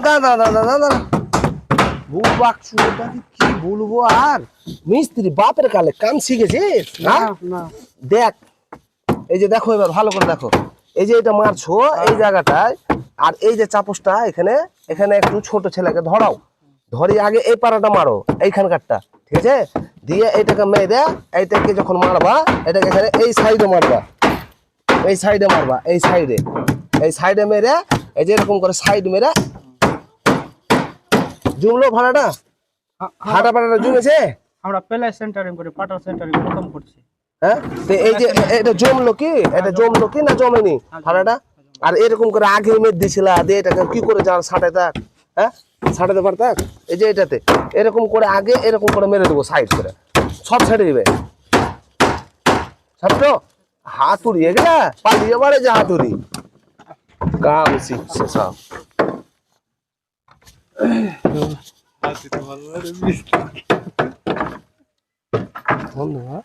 দাদা দাদা দাদা কি বলবো আর মিস্ত্রি বাপের কালে কাম শিখেছিস না? দেখ এই যে দেখো এবার ভালো করে দেখো, এই যে এটা মারছো এই জায়গাটায়, আর এই যে চাপসটা এখানে এখানে একটু ছোট ছেলেকে ধরাও, ধরি আগে এই পাড়াটা মারো এইখানকারটা, ঠিক আছে? দিয়ে এইটাকে মেরে এইটাকে যখন মারবা এটাকে এখানে এই সাইডে মারবা, এই সাইডে মারবা, এই সাইডে মেরে এই যে এরকম করে সাইড মেরে জুমলো ভাড়াটা হাঁটা পাড়াটা জমেছে। আমরা প্লে সেন্টারিং করে পাটা সেন্টারিং প্রথম করছি। হ্যাঁ তো এই যে এটা জমলো কি, এটা জমলো কি না জমেনি ভাড়াটা? আর এরকম করে আগে মেদ দিছিল দিয়ে এটাকে কি করে যার সাঁটাই থাক, হ্যাঁ সাঁটাতে পারতাক? এই যে এটাতে এরকম করে আগে এরকম করে মেরে দেবো সাইড করে, সব ছেড়ে দিবে সব। তো হাতুড়ি এগুলা পালিয়ে বাড়ে যে হাতুড়ি কাম শিখছে সব। ধন্যবাদ।